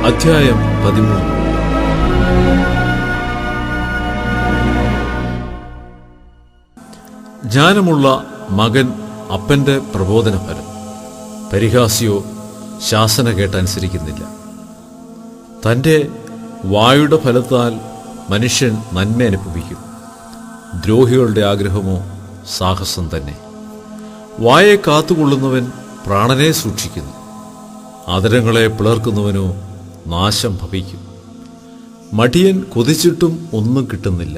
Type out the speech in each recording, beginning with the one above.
അധ്യായം 13. ജ്ഞാനമുള്ള മകൻ അപ്പന്റെ പ്രബോധനഫലം. പരിഹാസിയോ ശാസന കേട്ടനുസരിക്കുന്നില്ല. തൻ്റെ വായുടെ ഫലത്താൽ മനുഷ്യൻ നന്മ അനുഭവിക്കും. ദ്രോഹികളുടെ ആഗ്രഹമോ സാഹസം തന്നെ. വായെ കാത്തുകൊള്ളുന്നവൻ പ്രാണനെ സൂക്ഷിക്കുന്നു. ആദരങ്ങളെ പിളർക്കുന്നവനോ നാശം ഭവിക്കും. മടിയൻ കൊതിച്ചിട്ടും ഒന്നും കിട്ടുന്നില്ല.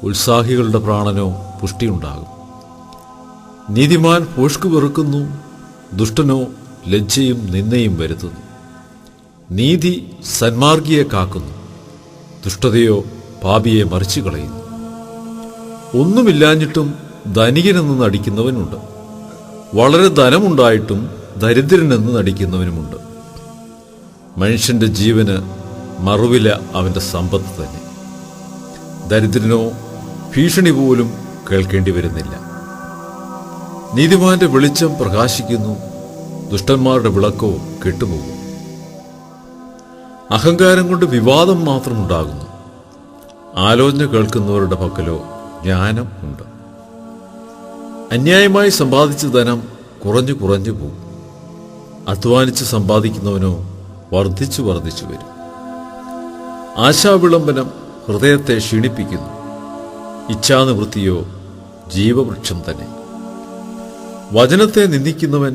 ഉത്സാഹികളുടെ പ്രാണനോ പുഷ്ടിയുണ്ടാകും. നീതിമാൻ ഭോഷ്കു വെറുക്കുന്നു, ദുഷ്ടനോ ലജ്ജയും നിന്ദയും വരുത്തുന്നു. നീതി സന്മാർഗിയെ കാക്കുന്നു, ദുഷ്ടതയോ പാപിയെ മറിച്ചു കളയുന്നു. ഒന്നുമില്ലാഞ്ഞിട്ടും ധനികനെന്ന് നടിക്കുന്നവനുണ്ട്, വളരെ ധനമുണ്ടായിട്ടും ദരിദ്രനെന്ന് നടിക്കുന്നവനുമുണ്ട്. മനുഷ്യന്റെ ജീവന് മറുവില അവന്റെ സമ്പത്ത് തന്നെ. ദരിദ്രനോ ഭീഷണി പോലും കേൾക്കേണ്ടി വരുന്നില്ല. നീതിമാന്റെ വെളിച്ചം പ്രകാശിക്കുന്നു, ദുഷ്ടന്മാരുടെ വിളക്കോ കെട്ടുപോകും. അഹങ്കാരം കൊണ്ട് വിവാദം മാത്രമുണ്ടാകുന്നു, ആലോചന കേൾക്കുന്നവരുടെ പക്കലോ ജ്ഞാനം ഉണ്ട്. അന്യായമായി സമ്പാദിച്ച ധനം കുറഞ്ഞു കുറഞ്ഞു പോകും. അധ്വാനിച്ച് സമ്പാദിക്കുന്നവനോ വർദ്ധിച്ചു വർദ്ധിച്ചു വരും. ആശാവിളംബനം ഹൃദയത്തെ ക്ഷീണിപ്പിക്കുന്നു, ഇച്ഛാനിവൃത്തിയോ ജീവവൃക്ഷം തന്നെ. വചനത്തെ നിന്ദിക്കുന്നവൻ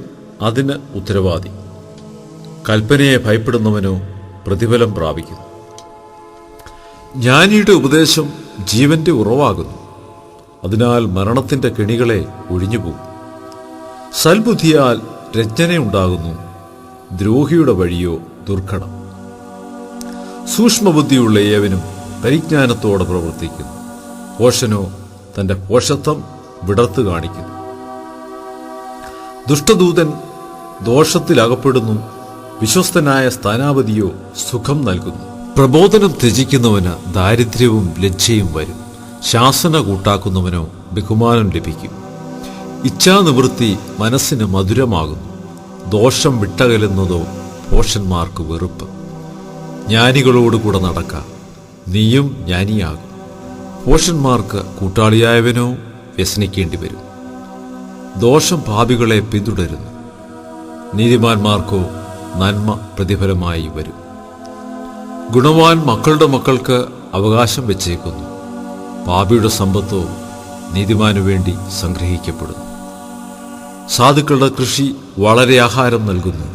അതിന് ഉത്തരവാദി, കൽപ്പനയെ ഭയപ്പെടുന്നവനോ പ്രതിഫലം പ്രാപിക്കുന്നു. ജ്ഞാനിയുടെ ഉപദേശം ജീവന്റെ ഉറവാകുന്നു, അതിനാൽ മരണത്തിന്റെ കെണികളെ ഒഴിഞ്ഞുപോകും. സൽബുദ്ധിയാൽ രഞ്ജനയുണ്ടാകുന്നു, ദ്രോഹിയുടെ വഴിയോ ദുർഘടം. സൂക്ഷ്മബുദ്ധിയുള്ള ഏവനും പരിജ്ഞാനത്തോടെ പ്രവർത്തിക്കുന്നു, പോഷനോ തന്റെ പോഷത്വം വിടർത്ത് കാണിക്കുന്നു. ദുഷ്ടദൂതൻ ദോഷത്തിലകപ്പെടുന്നു, വിശ്വസ്തനായ സ്ഥാനാപതിയോ സുഖം നൽകുന്നു. പ്രബോധനം ത്യജിക്കുന്നവന് ദാരിദ്ര്യവും ലജ്ജയും വരും, ശാസന കൂട്ടാക്കുന്നവനോ ബഹുമാനം ലഭിക്കും. ഇച്ഛാനിവൃത്തി മനസ്സിന് മധുരമാകുന്നു, ദോഷം വിട്ടകലുന്നതോ ഭോഷന്മാർക്ക് വെറുപ്പ്. ജ്ഞാനികളോടുകൂടെ നടക്കാം, നീയും ജ്ഞാനിയാകും. ഭോഷന്മാർക്ക് കൂട്ടാളിയായവനോ വ്യസനിക്കേണ്ടി വരും. ദോഷം പാപികളെ പിന്തുടരുന്നു, നീതിമാന്മാർക്കോ നന്മ പ്രതിഫലമായി വരും. ഗുണവാൻ മക്കളുടെ മക്കൾക്ക് അവകാശം വെച്ചേക്കുന്നു, പാപിയുടെ സമ്പത്തോ നീതിമാനു വേണ്ടി സംഗ്രഹിക്കപ്പെടുന്നു. സാധുക്കളുടെ കൃഷി വളരെ ആഹാരം നൽകുന്നു,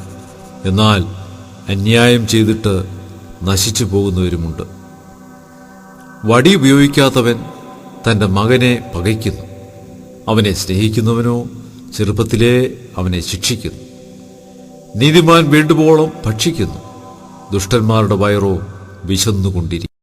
എന്നാൽ അന്യായം ചെയ്തിട്ട് നശിച്ചു പോകുന്നവരുമുണ്ട്. വടി ഉപയോഗിക്കാത്തവൻ തൻ്റെ മകനെ പകയ്ക്കുന്നു, അവനെ സ്നേഹിക്കുന്നവനോ ചെറുപ്പത്തിലേ അവനെ ശിക്ഷിക്കുന്നു. നീതിമാൻ വേണ്ടുവോളം ഭക്ഷിക്കുന്നു, ദുഷ്ടന്മാരുടെ വയറോ വിശന്നുകൊണ്ടിരിക്കും.